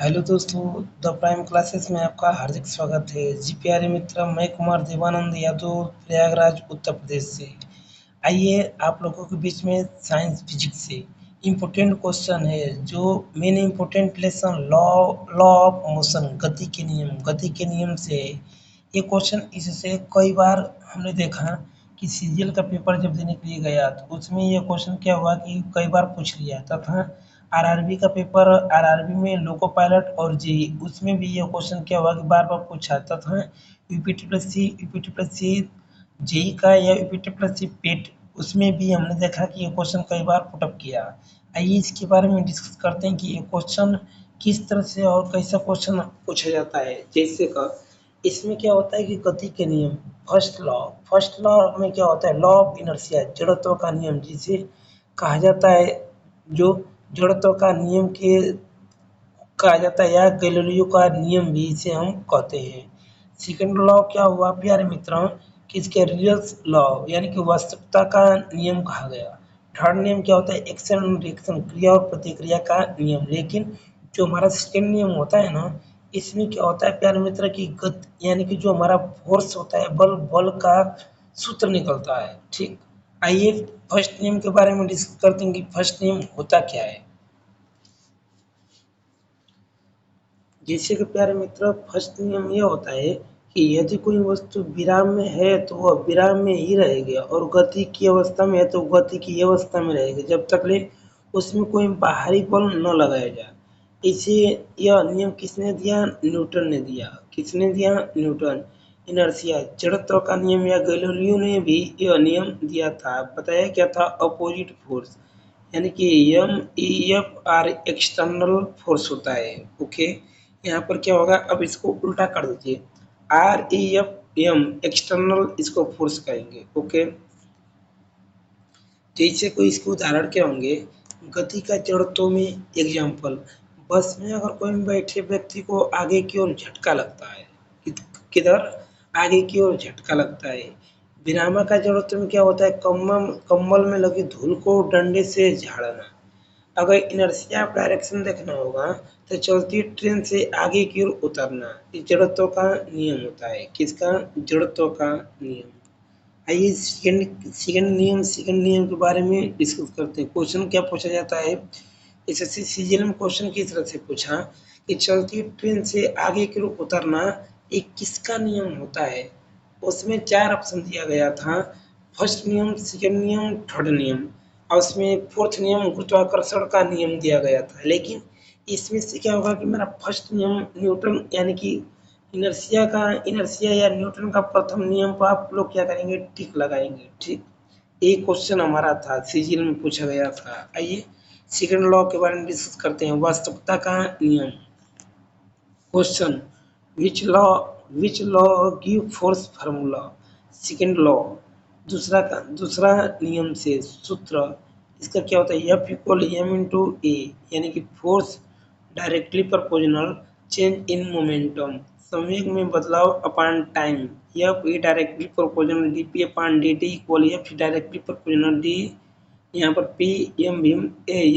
Hello दोस्तों, the prime classes में आपका हार्दिक स्वागत है। जी प्यारे मित्र, मैं कुमार देवानंद यादव, प्रयागराज उत्तर प्रदेश से। आइए आप लोगों के बीच में साइंस फिजिक्स से इम्पोर्टेंट क्वेश्चन है, जो main important lesson law law of motion, गति के नियम से है। ये क्वेश्चन इससे कई बार हमने देखा कि सीजीएल का पेपर जब देने के लिए गया तो उसमें ये क्वेश्चन क्या हुआ कि कई बार पूछ लिया तथा आरआरबी का पेपर, आरआरबी में लोको पायलट और जेई, उसमें भी ये क्वेश्चन क्या हुआ कि बार बार पूछा तथा यूपी जेई का या यूपी पेट, उसमें भी हमने देखा कि ये क्वेश्चन कई बार पुटअप किया। आइए इसके बारे में डिस्कस करते हैं कि ये क्वेश्चन किस तरह से और कैसा क्वेश्चन पूछा जाता है। जैसे का इसमें क्या होता है कि गति के नियम, फर्स्ट लॉ में क्या होता है, लॉ ऑफ इनर्शिया, जड़त्व का नियम जिसे कहा जाता है, जो जड़त्व का नियम के कहा जाता है या गैलीलियो का नियम भी इसे हम कहते हैं। सेकंड लॉ क्या हुआ प्यारे मित्रों कि इसके रियल लॉ यानी कि वास्तविकता का नियम कहा गया। थर्ड नियम क्या होता है, एक्शन एंड रिएक्शन, क्रिया और प्रतिक्रिया का नियम। लेकिन जो हमारा सेकंड नियम होता है ना, इसमें क्या होता है प्यारे मित्र की गति यानी कि जो हमारा फोर्स होता है, बल बल का सूत्र निकलता है। ठीक, आइए फर्स्ट नियम के बारे में डिस्कस करते हैं कि फर्स्ट नियम होता क्या है। जैसे कि प्यारे मित्र, फर्स्ट नियम यह होता है कि यदि कोई वस्तु विराम में है तो वह विराम में ही रहेगी, और गति की अवस्था में है तो गति की अवस्था में रहेगी जब तक ले उसमें कोई बाहरी बल न लगाया जाए। इसे यह नियम किसने दिया? न्यूटन ने दिया। किसने दिया? न्यूटन। इनर्शिया, जड़त्व का नियम या गैलीलियो ने भी यह नियम दिया था। बताया क्या था? अपोजिट फोर्स, यानी कि M E F R external force होता है। ओके, यहाँ पर क्या होगा, अब इसको उल्टा कर दीजिए, R E F M external, इसको फोर्स कहेंगे। ओके, जैसे कोई इसके उदाहरण क्या होंगे, गति का जड़त्व में एग्जाम्पल, बस में अगर कोई बैठे व्यक्ति को आगे की ओर झटका लगता है, किधर? आगे की ओर झटका लगता है। विरामा का जड़त्व में क्या होता है, कम्बल में लगी धूल को डंडे से झाड़ना। अगर इनर्शिया ऑफ डायरेक्शन देखना होगा तो चलती ट्रेन से आगे की ओर उतरना, ये जड़त्व का नियम होता है। किसका? जड़त्व का नियम। आइए सेकंड नियम के बारे में डिस्कस करते हैं। क्वेश्चन क्या पूछा जाता है, एसएससी सीजीएल में क्वेश्चन किस तरह से पूछा कि चलती ट्रेन से आगे की ओर उतरना एक किसका नियम होता है। उसमें चार ऑप्शन दिया गया था, फर्स्ट नियम, सेकंड नियम, थर्ड नियम, और उसमें फोर्थ नियम गुरुत्वाकर्षण का नियम दिया गया था। लेकिन इसमें से क्या होगा कि मेरा फर्स्ट नियम न्यूटन यानी कि इनर्शिया या न्यूटन का प्रथम नियम पर आप लोग क्या करेंगे, टिक लगाएंगे। ठीक, एक क्वेश्चन हमारा था सीजीएल में पूछा गया था। आइए सेकंड लॉ के बारे में डिस्कस करते हैं, वास्तविकता का नियम। Question, which law give force formula. Second law, दूसरा नियम से सूत्र, इसका क्या होता है, F equal M into A, यानी कि force directly proportional change in momentum, संवेग में बदलाव upon time. F E directly proportional D P upon D T equal F directly proportional D, यहाँ पर पी एम भी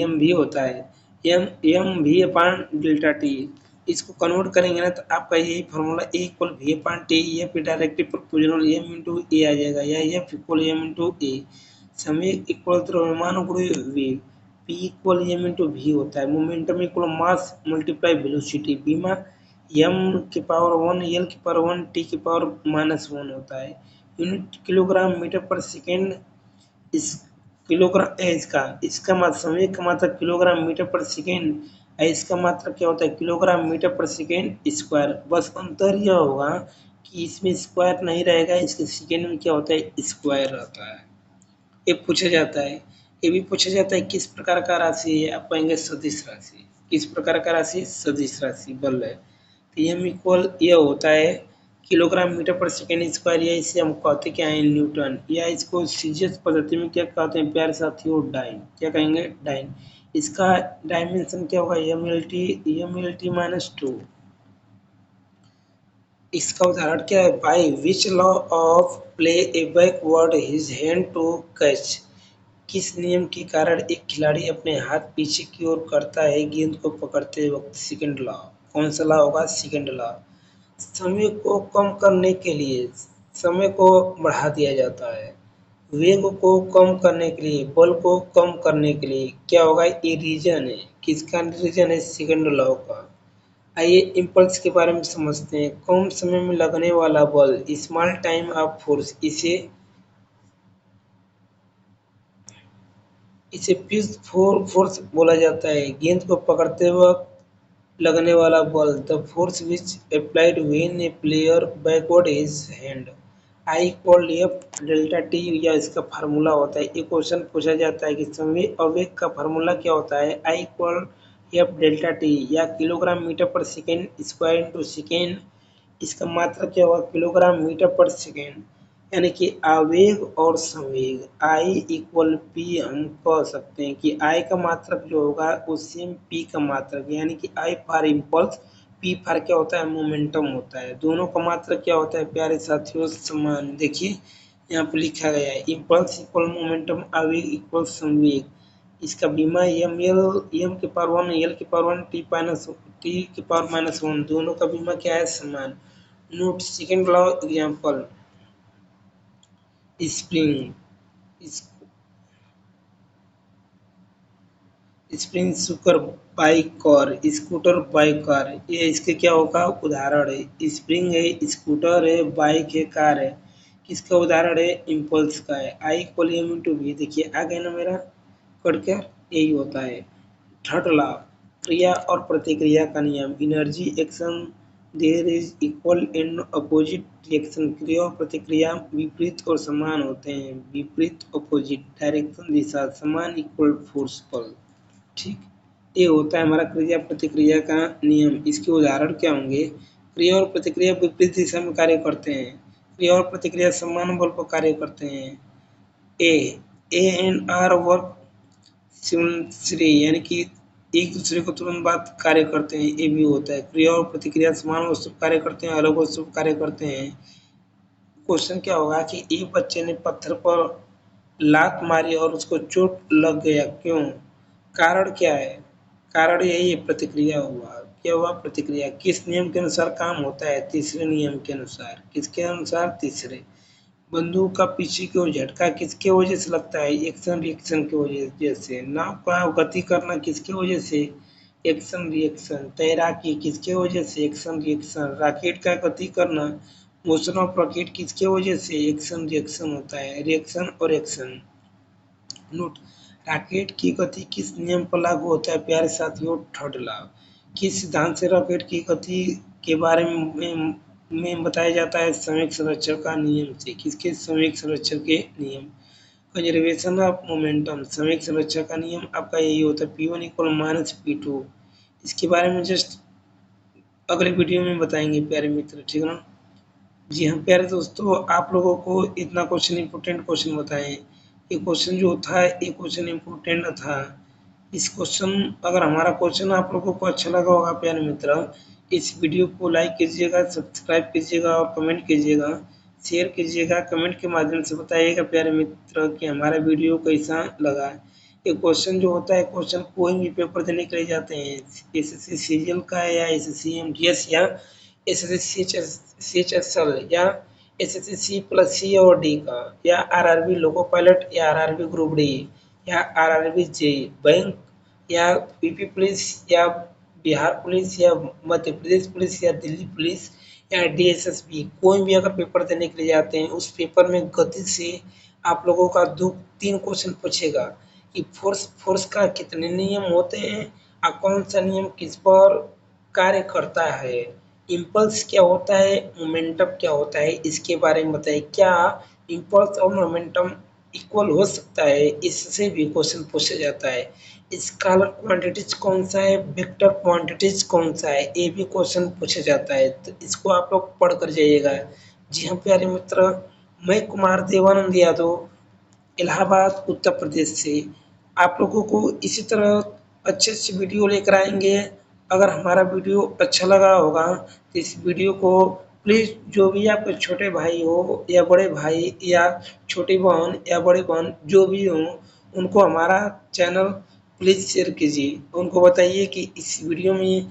एम भी होता है, एम एम भी अपान डेल्टा टी। इसको कन्वर्ट करेंगे ना तो आपका यही formula A equal V upon T, F directly proportional M into A आ जाएगा, या F equal M into A. समय इक्वल द्रव्यमान गुणे वेग, P equal M into V होता है। Momentum equal mass multiply velocity, बीमा एम के पावर वन, एल की पावर वन, टी की पावर माइनस वन होता है। यूनिट किलोग्राम मीटर पर सेकेंड, इस किलोग्राम है इसका इसका मात्रा, समय का मात्रा किलोग्राम मीटर पर सेकेंड है, इसका मात्रा क्या होता है, किलोग्राम मीटर पर सेकेंड स्क्वायर। बस अंतर यह होगा कि इसमें स्क्वायर नहीं रहेगा, इसके सेकेंड में क्या होता है, स्क्वायर रहता है। ये पूछा जाता है। ये भी पूछा जाता है किस प्रकार का राशि है, आप कहेंगे सदिश राशि। किस प्रकार का राशि? सदिश राशि, बल है। तो एम इक्वल ये होता है किलोग्राम मीटर पर सेकेंड स्क्वायर, या इसे हम कहते क्या है, न्यूटन, या इसको सीजीएस पद्धति में क्या कहते हैं प्यारे साथियों, डाइन। क्या कहेंगे? डाइन। इसका डायमेंशन क्या होगा, M L T minus two. इसका उदाहरण क्या है, by which law of play a backward his hand to catch, किस नियम के कारण एक खिलाड़ी अपने हाथ पीछे की ओर करता है गेंद को पकड़ते वक्त? Second law. कौन सा लॉ होगा? Second law. समय को कम करने के लिए समय को बढ़ा दिया जाता है। वेग को कम करने के लिए, बल को कम करने के लिए क्या होगा? ये रीजन है। किसका रीजन है? सेकंड लॉ का। आइए इम्पल्स के बारे में समझते हैं। कम समय में लगने वाला बल, स्मॉल टाइम ऑफ फोर्स, इसे पिच फोर्स बोला जाता है। गेंद को पकड़ते वक्त लगने वाला बल, the force which applied when A player backward his hand, I equal F delta T, या इसका फार्मूला होता है। ये क्वेश्चन पूछा जाता है कि समय और वेग का फार्मूला क्या होता है? I equal F delta T, या किलोग्राम मीटर पर सेकेंड स्क्वायर इंटू सेकेंड। इसका मात्रक क्या होगा? किलोग्राम मीटर पर सेकेंड। यानी कि आवेग और संवेग, आई इक्वल पी, हम कह सकते हैं कि आई का मात्रक जो होगा वो सेम पी का मात्रक, यानी कि I for impulse, P for क्या होता है? मोमेंटम होता है। दोनों का मात्रक क्या होता है प्यारे साथियों? समान। देखिए यहाँ पर लिखा गया है इम्पल्स इक्वल मोमेंटम, आवेग इक्वल संवेग। इसका बीमा एम एल, एम के पावर वन, एल के पावर वन, टी के पावर माइनस वन, दोनों का बीमा क्या है? समान। Note second law example, spring, spring सुकर बाइक और स्कूटर बाइक कार, ये इसके क्या होगा? उदाहरण है। स्प्रिंग है, स्कूटर है, बाइक है, कार है। किसका उदाहरण है? इम्पल्स का है। I equal M into we. देखिए आ गया ना मेरा कट कर, यही होता है। थर्ड लॉ, क्रिया और प्रतिक्रिया का नियम, energy action there is equal and opposite reaction. क्रिया और प्रतिक्रिया विपरीत और समान होते हैं। विपरीत अपोजिट, डायरेक्शन दिशा, समान इक्वल फोर्स बल। ठीक, ये होता है हमारा क्रिया प्रतिक्रिया का नियम। इसके उदाहरण क्या होंगे? क्रिया और प्रतिक्रिया विपरीत दिशा में कार्य करते हैं। क्रिया और प्रतिक्रिया समान बल पर कार्य करते हैं। A A and R work similarly, यानी कि एक दूसरे को तुरंत बाद कार्य करते हैं, ये भी होता है। क्रिया और प्रतिक्रिया समान वस्तु पर कार्य करते हैं, अलग वस्तु पर कार्य करते हैं। क्वेश्चन क्या होगा कि एक बच्चे ने पत्थर पर लात मारी और उसको चोट लग गया, क्यों? कारण क्या है? कारण यही है, प्रतिक्रिया हुआ। क्या हुआ? प्रतिक्रिया। किस नियम के अनुसार काम होता है? तीसरे नियम के अनुसार। किसके अनुसार? तीसरे। बंदूक का पीछे की ओर झटका किसके वजह से लगता है? एक्शन रिएक्शन की वजह से। नाव का गति करना किसके वजह से? Action reaction. तैराकी किसके वजह से? Action reaction. रॉकेट का गति करना, मोशन ऑफ रॉकेट किसके वजह से? एक्शन रिएक्शन होता है। रिएक्शन और एक्शन। नोट, रॉकेट की गति किस नियम पर लागू होता है प्यारे साथियों? Third law. किस सिद्धांत से रॉकेट की गति के बारे में बताया जाता है? संवेग संरक्षण का नियम से। किसके? संवेग संरक्षण के नियम। कंजर्वेशन ऑफ मोमेंटम, संवेग संरक्षण का नियम आपका यही होता है, P1 इक्वल माइनस P2। इसके बारे में जस्ट अगले वीडियो में बताएंगे प्यारे मित्र, ठीक है ना? जी हाँ प्यारे दोस्तों, आप लोगों को इतना क्वेश्चन इंपॉर्टेंट क्वेश्चन बताएं। ये क्वेश्चन जो था ये क्वेश्चन इंपॉर्टेंट था। इस क्वेश्चन, अगर हमारा क्वेश्चन आप लोगों को अच्छा लगा होगा प्यारे मित्र, इस वीडियो को लाइक कीजिएगा, सब्सक्राइब कीजिएगा और कमेंट कीजिएगा, शेयर कीजिएगा। कमेंट के माध्यम से बताइएगा प्यारे मित्र कि हमारा वीडियो कैसा लगा। ये क्वेश्चन जो होता है, क्वेश्चन कोई भी पेपर देने के लिए जाते हैं, एसएससी सीजीएल का या एसएससी एमटीएस या एसएससी सीएचएसएल या एसएससी सी प्लस सी और डी का, या आरआरबी लोको पायलट या आरआरबी ग्रुप डी या आरआरबी जेई बैंक या यूपी पुलिस या बिहार पुलिस या मध्य प्रदेश पुलिस या दिल्ली पुलिस या डीएसएसबी, कोई भी अगर पेपर देने के लिए जाते हैं, उस पेपर में गति से आप लोगों का 2-3 क्वेश्चन पूछेगा कि फोर्स का कितने नियम होते हैं और कौन सा नियम किस पर कार्य करता है, इम्पल्स क्या होता है, मोमेंटम क्या होता है, इसके बारे में बताइए। क्या इम्पल्स और मोमेंटम इक्वल हो सकता है? इससे भी क्वेश्चन पूछा जाता है। स्केलर क्वांटिटीज कौन सा है, वेक्टर क्वांटिटीज कौन सा है, ये भी क्वेश्चन पूछा जाता है। तो इसको आप लोग पढ़ कर जाइएगा। जी हाँ प्यारे मित्र, मैं कुमार देवानंद यादव, इलाहाबाद उत्तर प्रदेश से आप लोगों को इसी तरह अच्छे अच्छे वीडियो लेकर आएंगे। अगर हमारा वीडियो अच्छा लगा होगा तो इस वीडियो को प्लीज़, जो भी आपके छोटे भाई हो या बड़े भाई या छोटी बहन या बड़ी बहन जो भी हो, उनको हमारा चैनल प्लीज़ शेयर कीजिए। उनको बताइए कि इस वीडियो में